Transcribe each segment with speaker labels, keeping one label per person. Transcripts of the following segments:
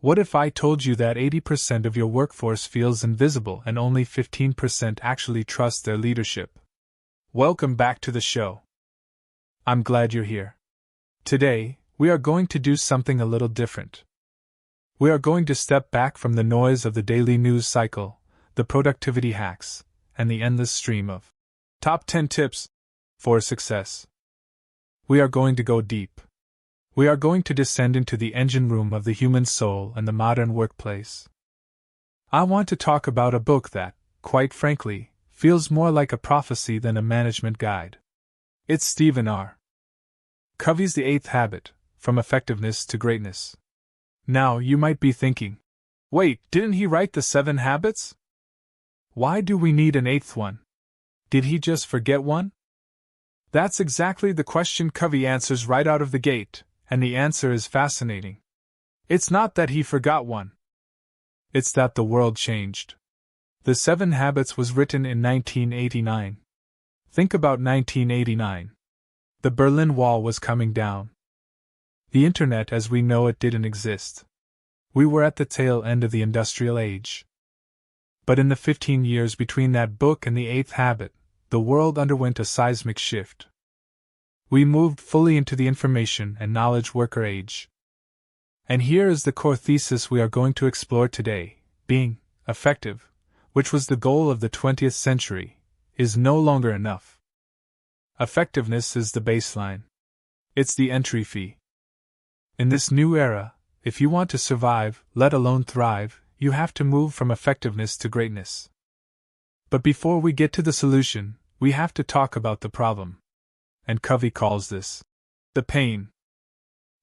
Speaker 1: What if I told you that 80% of your workforce feels invisible and only 15% actually trust their leadership? Welcome back to the show. I'm glad you're here. Today, we are going to do something a little different. We are going to step back from the noise of the daily news cycle, the productivity hacks, and the endless stream of top 10 tips for success. We are going to go deep. We are going to descend into the engine room of the human soul and the modern workplace. I want to talk about a book that, quite frankly, feels more like a prophecy than a management guide. It's Stephen R. Covey's The Eighth Habit, From Effectiveness to Greatness. Now, you might be thinking, wait, didn't he write the 7 habits? Why do we need an eighth one? Did he just forget one? That's exactly the question Covey answers right out of the gate, and the answer is fascinating. It's not that he forgot one. It's that the world changed. The 7 Habits was written in 1989. Think about 1989. The Berlin Wall was coming down. The internet as we know it didn't exist. We were at the tail end of the industrial age. But in the 15 years between that book and the 8th habit, the world underwent a seismic shift. We moved fully into the information and knowledge worker age. And here is the core thesis we are going to explore today: being effective, which was the goal of the 20th century, is no longer enough. Effectiveness is the baseline. It's the entry fee. In this new era, if you want to survive, let alone thrive, you have to move from effectiveness to greatness. But before we get to the solution, we have to talk about the problem. And Covey calls this the pain.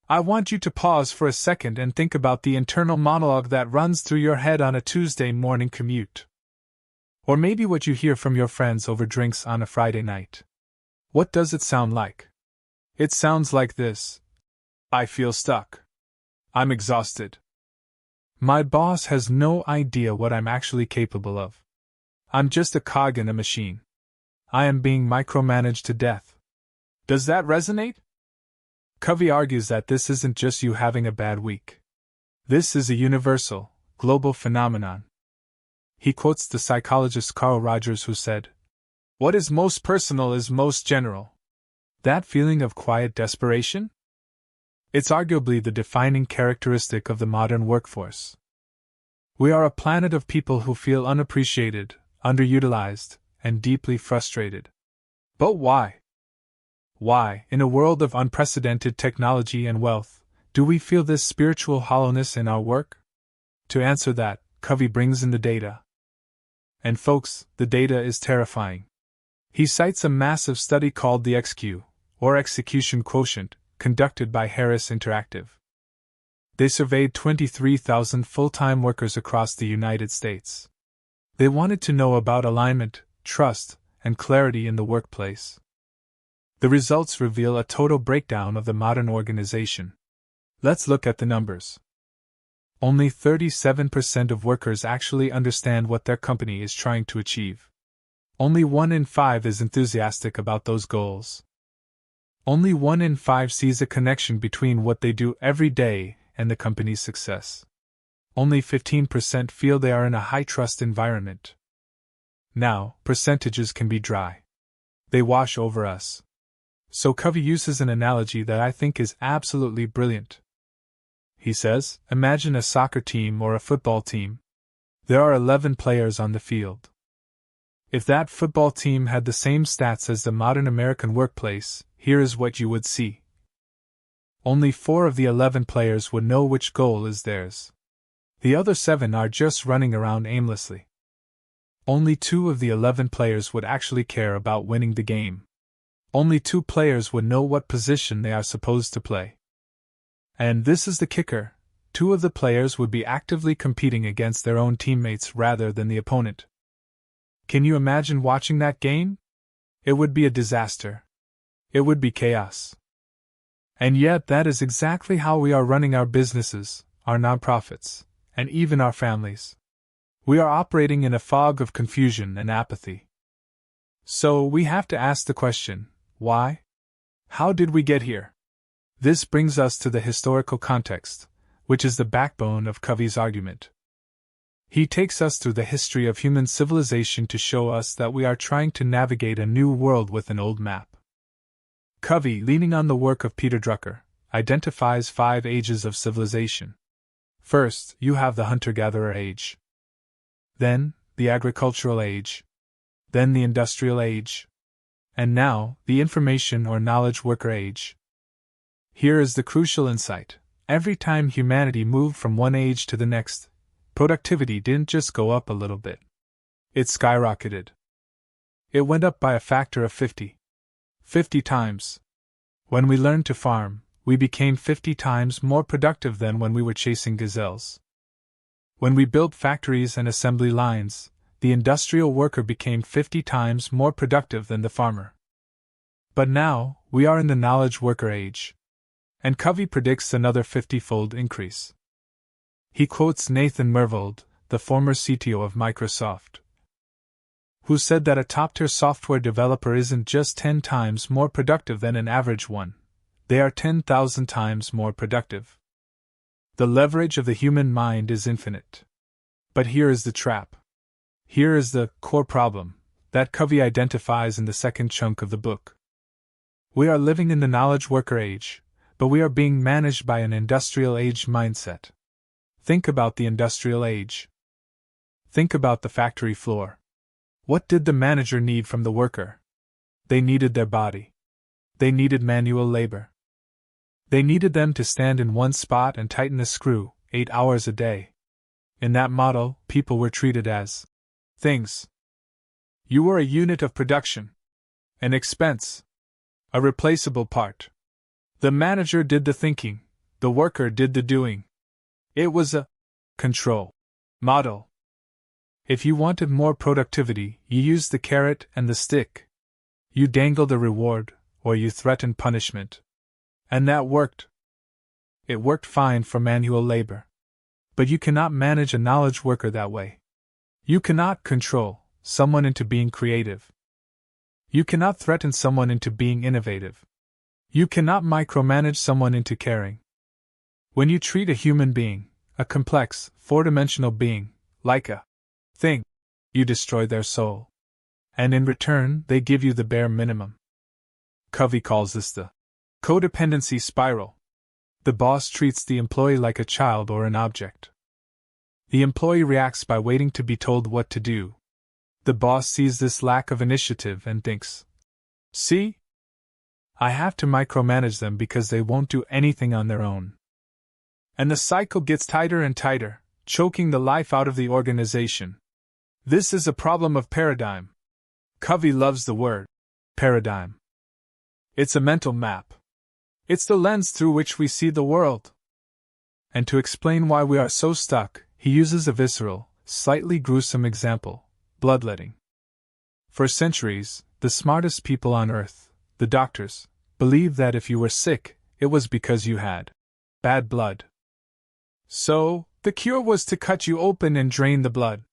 Speaker 1: I want you to pause for a second and think about the internal monologue that runs through your head on a Tuesday morning commute. Or maybe what you hear from your friends over drinks on a Friday night. What does it sound like? It sounds like this: I feel stuck. I'm exhausted. My boss has no idea what I'm actually capable of. I'm just a cog in a machine. I am being micromanaged to death. Does that resonate? Covey argues that this isn't just you having a bad week. This is a universal, global phenomenon. He quotes the psychologist Carl Rogers, who said, "What is most personal is most general." That feeling of quiet desperation? It's arguably the defining characteristic of the modern workforce. We are a planet of people who feel unappreciated, underutilized, and deeply frustrated. But why? Why, in a world of unprecedented technology and wealth, do we feel this spiritual hollowness in our work? To answer that, Covey brings in the data. And folks, the data is terrifying. He cites a massive study called the XQ, or Execution Quotient, conducted by Harris Interactive. They surveyed 23,000 full-time workers across the United States. They wanted to know about alignment, trust, and clarity in the workplace. The results reveal a total breakdown of the modern organization. Let's look at the numbers. Only 37% of workers actually understand what their company is trying to achieve. Only 1 in 5 is enthusiastic about those goals. Only 1 in 5 sees a connection between what they do every day and the company's success. Only 15% feel they are in a high-trust environment. Now, percentages can be dry. They wash over us. So Covey uses an analogy that I think is absolutely brilliant. He says, imagine a soccer team or a football team. There are 11 players on the field. If that football team had the same stats as the modern American workplace, here is what you would see. Only 4 of the 11 players would know which goal is theirs. The other 7 are just running around aimlessly. Only 2 of the 11 players would actually care about winning the game. Only 2 players would know what position they are supposed to play. And this is the kicker: 2 of the players would be actively competing against their own teammates rather than the opponent. Can you imagine watching that game? It would be a disaster. It would be chaos. And yet that is exactly how we are running our businesses, our nonprofits, and even our families. We are operating in a fog of confusion and apathy. So we have to ask the question, why? How did we get here? This brings us to the historical context, which is the backbone of Covey's argument. He takes us through the history of human civilization to show us that we are trying to navigate a new world with an old map. Covey, leaning on the work of Peter Drucker, identifies 5 ages of civilization. First, you have the hunter-gatherer age. Then, the agricultural age. Then the industrial age. And now, the information or knowledge worker age. Here is the crucial insight. Every time humanity moved from one age to the next, productivity didn't just go up a little bit. It skyrocketed. It went up by a factor of 50. 50 times. When we learned to farm, we became 50 times more productive than when we were chasing gazelles. When we built factories and assembly lines, the industrial worker became 50 times more productive than the farmer. But now, we are in the knowledge worker age. And Covey predicts another 50-fold increase. He quotes Nathan Myhrvold, the former CTO of Microsoft, who said that a top-tier software developer isn't just 10 times more productive than an average one, they are 10,000 times more productive. The leverage of the human mind is infinite. But here is the trap. Here is the core problem that Covey identifies in the second chunk of the book. We are living in the knowledge worker age, but we are being managed by an industrial age mindset. Think about the industrial age. Think about the factory floor. What did the manager need from the worker? They needed their body. They needed manual labor. They needed them to stand in one spot and tighten a screw, 8 hours a day. In that model, people were treated as things. You were a unit of production, an expense, a replaceable part. The manager did the thinking, the worker did the doing. It was a control model. If you wanted more productivity, you used the carrot and the stick. You dangled a reward, or you threatened punishment. And that worked. It worked fine for manual labor. But you cannot manage a knowledge worker that way. You cannot control someone into being creative. You cannot threaten someone into being innovative. You cannot micromanage someone into caring. When you treat a human being, a complex, four-dimensional being, like a thing, you destroy their soul. And in return, they give you the bare minimum. Covey calls this the codependency spiral. The boss treats the employee like a child or an object. The employee reacts by waiting to be told what to do. The boss sees this lack of initiative and thinks, "See? I have to micromanage them because they won't do anything on their own." And the cycle gets tighter and tighter, choking the life out of the organization. This is a problem of paradigm. Covey loves the word paradigm. It's a mental map. It's the lens through which we see the world. And to explain why we are so stuck, he uses a visceral, slightly gruesome example: bloodletting. For centuries, the smartest people on earth, the doctors, believed that if you were sick, it was because you had bad blood. So, the cure was to cut you open and drain the blood.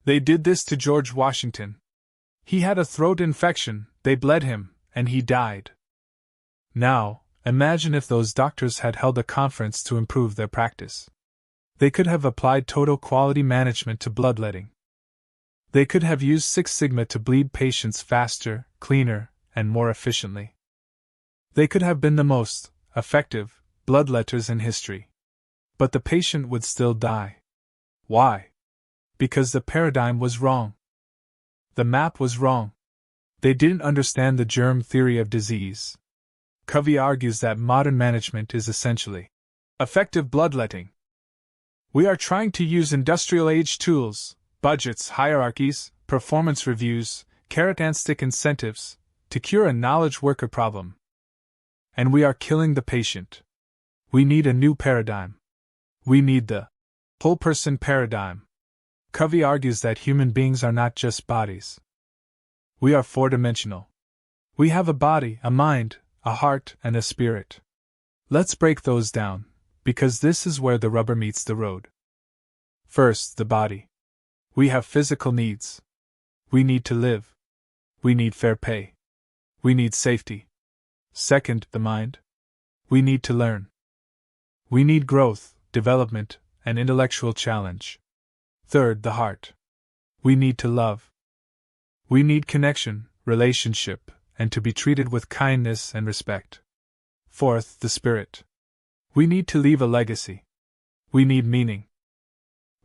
Speaker 1: They did this to George Washington. He had a throat infection, they bled him, and he died. Now, imagine if those doctors had held a conference to improve their practice. They could have applied total quality management to bloodletting. They could have used Six Sigma to bleed patients faster, cleaner, and more efficiently. They could have been the most effective bloodletters in history. But the patient would still die. Why? Because the paradigm was wrong. The map was wrong. They didn't understand the germ theory of disease. Covey argues that modern management is essentially effective bloodletting. We are trying to use industrial age tools, budgets, hierarchies, performance reviews, carrot and stick incentives, to cure a knowledge worker problem. And we are killing the patient. We need a new paradigm. We need the whole person paradigm. Covey argues that human beings are not just bodies. We are four-dimensional. We have a body, a mind, a heart, and a spirit. Let's break those down, because this is where the rubber meets the road. First, the body. We have physical needs. We need to live. We need fair pay. We need safety. Second, the mind. We need to learn. We need growth, development, and intellectual challenge. Third, the heart. We need to love. We need connection, relationship, and to be treated with kindness and respect. Fourth, the spirit. We need to leave a legacy. We need meaning.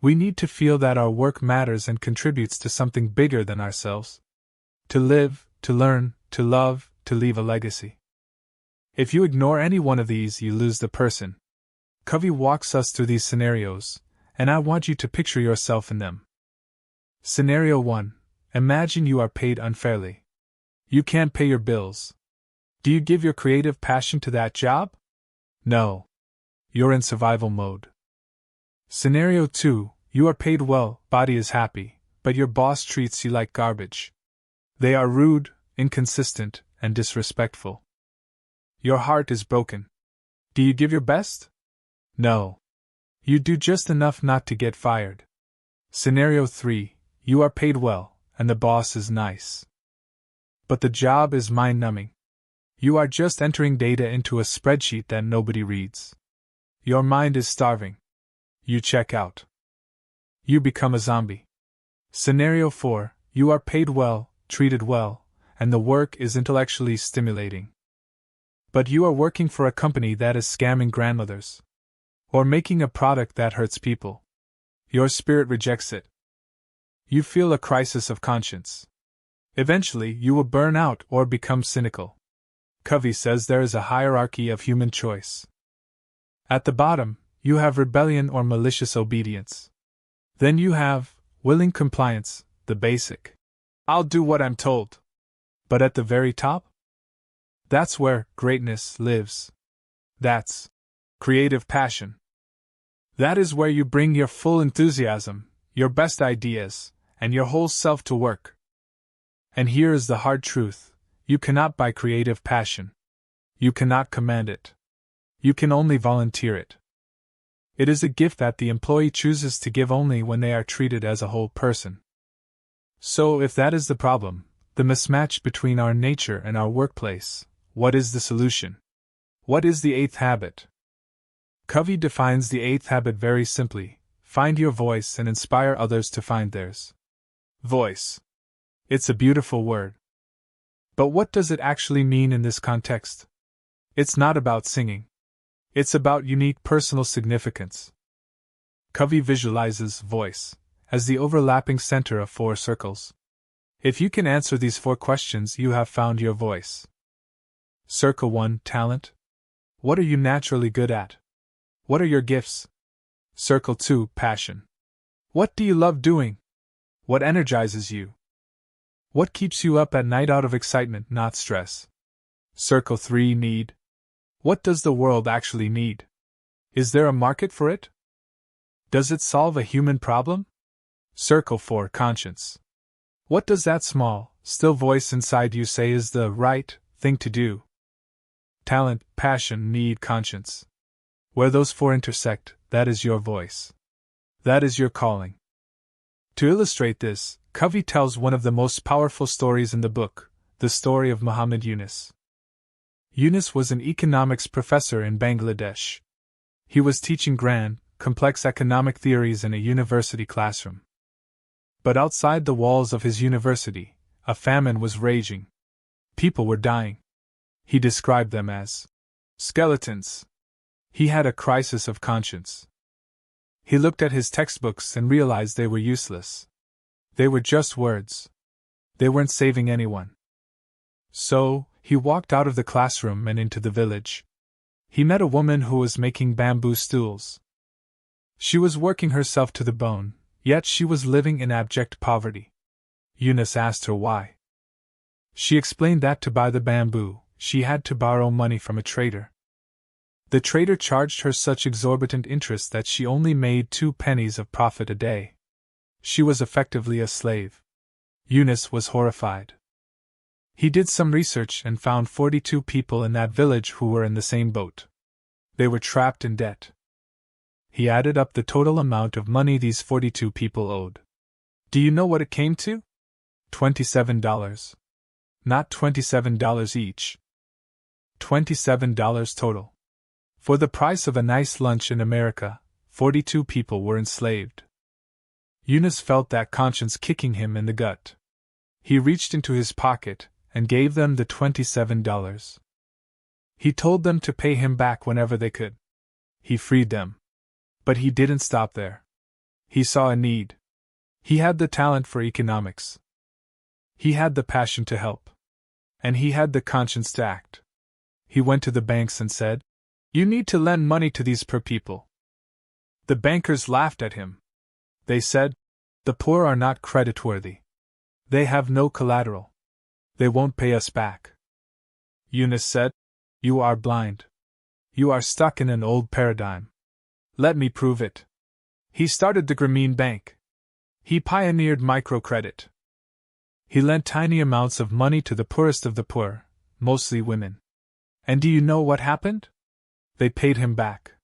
Speaker 1: We need to feel that our work matters and contributes to something bigger than ourselves. To live, to learn, to love, to leave a legacy. If you ignore any one of these, you lose the person. Covey walks us through these scenarios, and I want you to picture yourself in them. Scenario 1. Imagine you are paid unfairly. You can't pay your bills. Do you give your creative passion to that job? No. You're in survival mode. Scenario 2. You are paid well, body is happy, but your boss treats you like garbage. They are rude, inconsistent, and disrespectful. Your heart is broken. Do you give your best? No. You do just enough not to get fired. Scenario 3. You are paid well, and the boss is nice. But the job is mind-numbing. You are just entering data into a spreadsheet that nobody reads. Your mind is starving. You check out. You become a zombie. Scenario 4. You are paid well, treated well, and the work is intellectually stimulating. But you are working for a company that is scamming grandmothers. Or making a product that hurts people. Your spirit rejects it. You feel a crisis of conscience. Eventually, you will burn out or become cynical. Covey says there is a hierarchy of human choice. At the bottom, you have rebellion or malicious obedience. Then you have willing compliance, the basic. I'll do what I'm told. But at the very top? That's where greatness lives. That's creative passion. That is where you bring your full enthusiasm, your best ideas, and your whole self to work. And here is the hard truth: you cannot buy creative passion. You cannot command it. You can only volunteer it. It is a gift that the employee chooses to give only when they are treated as a whole person. So, if that is the problem, the mismatch between our nature and our workplace, what is the solution? What is the eighth habit? Covey defines the eighth habit very simply: find your voice and inspire others to find theirs. Voice. It's a beautiful word. But what does it actually mean in this context? It's not about singing. It's about unique personal significance. Covey visualizes voice as the overlapping center of 4 circles. If you can answer these 4 questions, you have found your voice. Circle 1, talent. What are you naturally good at? What are your gifts? Circle 2, passion. What do you love doing? What energizes you? What keeps you up at night out of excitement, not stress? Circle 3, need. What does the world actually need? Is there a market for it? Does it solve a human problem? Circle 4, conscience. What does that small, still voice inside you say is the right thing to do? Talent, passion, need, conscience. Where those 4 intersect, that is your voice. That is your calling. To illustrate this, Covey tells one of the most powerful stories in the book, the story of Muhammad Yunus. Yunus was an economics professor in Bangladesh. He was teaching grand, complex economic theories in a university classroom. But outside the walls of his university, a famine was raging. People were dying. He described them as skeletons. He had a crisis of conscience. He looked at his textbooks and realized they were useless. They were just words. They weren't saving anyone. So, he walked out of the classroom and into the village. He met a woman who was making bamboo stools. She was working herself to the bone, yet she was living in abject poverty. Yunus asked her why. She explained that to buy the bamboo, she had to borrow money from a trader. The trader charged her such exorbitant interest that she only made 2 pennies of profit a day. She was effectively a slave. Yunus was horrified. He did some research and found 42 people in that village who were in the same boat. They were trapped in debt. He added up the total amount of money these 42 people owed. Do you know what it came to? $27. Not $27 each. $27 total. For the price of a nice lunch in America, 42 people were enslaved. Yunus felt that conscience kicking him in the gut. He reached into his pocket and gave them the $27. He told them to pay him back whenever they could. He freed them. But he didn't stop there. He saw a need. He had the talent for economics. He had the passion to help. And he had the conscience to act. He went to the banks and said, "You need to lend money to these poor people." The bankers laughed at him. They said, "The poor are not creditworthy. They have no collateral. They won't pay us back." Yunus said, "You are blind. You are stuck in an old paradigm. Let me prove it." He started the Grameen Bank. He pioneered microcredit. He lent tiny amounts of money to the poorest of the poor, mostly women. And do you know what happened? They paid him back.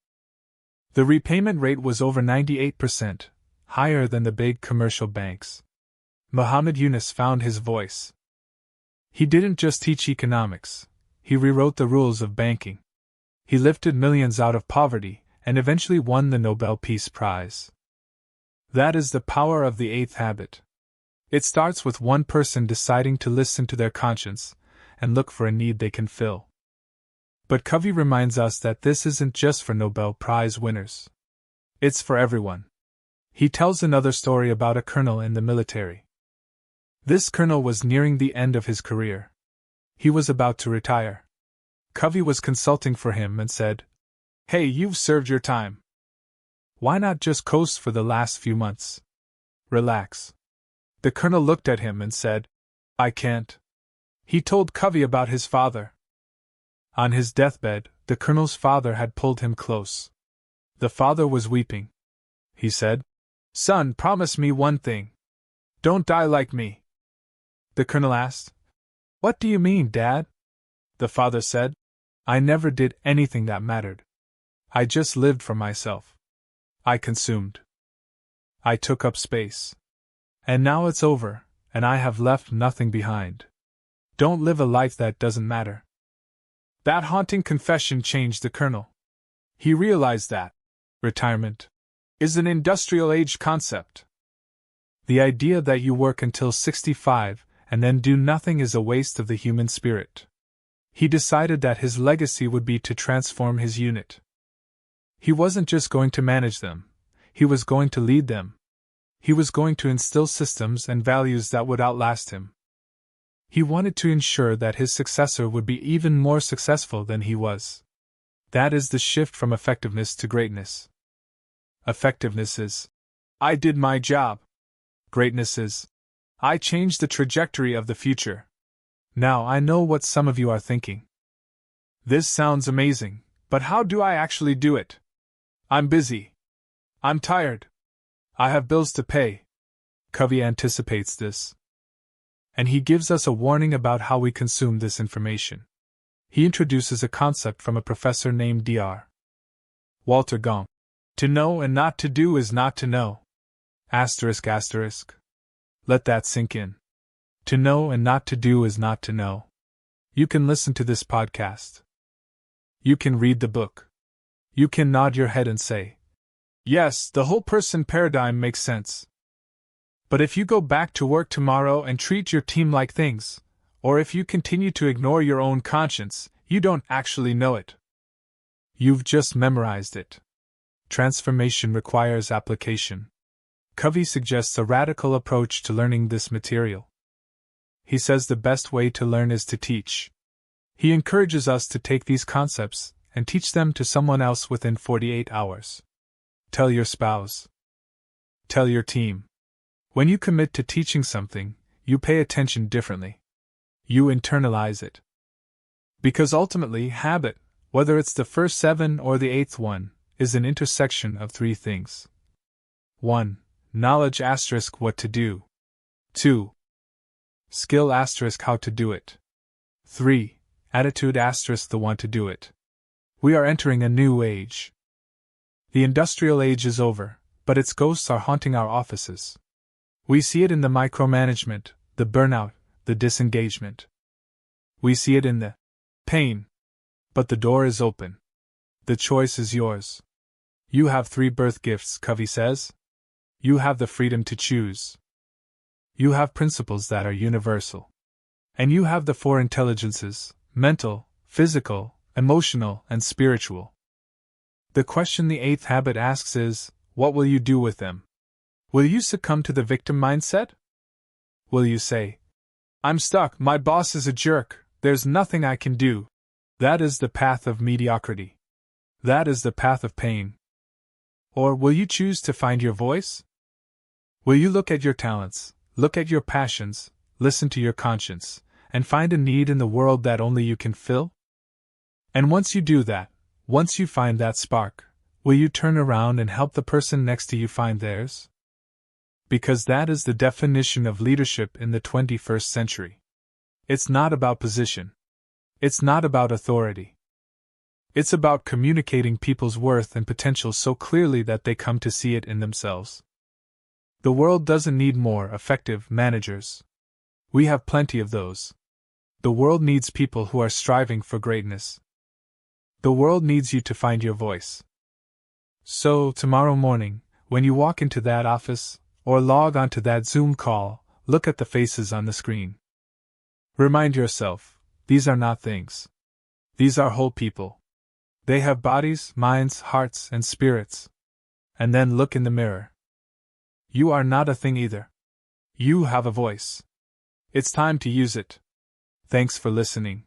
Speaker 1: The repayment rate was over 98%, higher than the big commercial banks. Muhammad Yunus found his voice. He didn't just teach economics, he rewrote the rules of banking. He lifted millions out of poverty and eventually won the Nobel Peace Prize. That is the power of the eighth habit. It starts with one person deciding to listen to their conscience and look for a need they can fill. But Covey reminds us that this isn't just for Nobel Prize winners. It's for everyone. He tells another story about a colonel in the military. This colonel was nearing the end of his career. He was about to retire. Covey was consulting for him and said, "Hey, you've served your time. Why not just coast for the last few months? Relax." The colonel looked at him and said, "I can't." He told Covey about his father. On his deathbed, the colonel's father had pulled him close. The father was weeping. He said, "Son, promise me one thing. Don't die like me." The colonel asked, "What do you mean, Dad?" The father said, "I never did anything that mattered. I just lived for myself. I consumed. I took up space. And now it's over, and I have left nothing behind. Don't live a life that doesn't matter." That haunting confession changed the colonel. He realized that retirement is an industrial-age concept. The idea that you work until 65 and then do nothing is a waste of the human spirit. He decided that his legacy would be to transform his unit. He wasn't just going to manage them, he was going to lead them. He was going to instill systems and values that would outlast him. He wanted to ensure that his successor would be even more successful than he was. That is the shift from effectiveness to greatness. Effectiveness is, "I did my job." Greatness is, "I changed the trajectory of the future." Now I know what some of you are thinking. This sounds amazing, but how do I actually do it? I'm busy. I'm tired. I have bills to pay. Covey anticipates this. And he gives us a warning about how we consume this information. He introduces a concept from a professor named Dr. Walter Gong. To know and not to do is not to know. Asterisk asterisk. Let that sink in. To know and not to do is not to know. You can listen to this podcast. You can read the book. You can nod your head and say, "Yes, the whole person paradigm makes sense." But if you go back to work tomorrow and treat your team like things, or if you continue to ignore your own conscience, you don't actually know it. You've just memorized it. Transformation requires application. Covey suggests a radical approach to learning this material. He says the best way to learn is to teach. He encourages us to take these concepts and teach them to someone else within 48 hours. Tell your spouse. Tell your team. When you commit to teaching something, you pay attention differently. You internalize it. Because ultimately, habit, whether it's the first 7 or the 8th one, is an intersection of 3 things. 1. Knowledge * what to do. 2. Skill * how to do it. 3. Attitude * the want to do it. We are entering a new age. The industrial age is over, but its ghosts are haunting our offices. We see it in the micromanagement, the burnout, the disengagement. We see it in the pain. But the door is open. The choice is yours. You have 3 birth gifts, Covey says. You have the freedom to choose. You have principles that are universal. And you have the 4 intelligences: mental, physical, emotional, and spiritual. The question the 8th habit asks is, what will you do with them? Will you succumb to the victim mindset? Will you say, I'm stuck, my boss is a jerk, there's nothing I can do? That is the path of mediocrity. That is the path of pain. Or will you choose to find your voice? Will you look at your talents, look at your passions, listen to your conscience, and find a need in the world that only you can fill? And once you do that, once you find that spark, will you turn around and help the person next to you find theirs? Because that is the definition of leadership in the 21st century. It's not about position. It's not about authority. It's about communicating people's worth and potential so clearly that they come to see it in themselves. The world doesn't need more effective managers. We have plenty of those. The world needs people who are striving for greatness. The world needs you to find your voice. So, tomorrow morning, when you walk into that office, or log onto that Zoom call, look at the faces on the screen. Remind yourself, these are not things. These are whole people. They have bodies, minds, hearts, and spirits. And then look in the mirror. You are not a thing either. You have a voice. It's time to use it. Thanks for listening.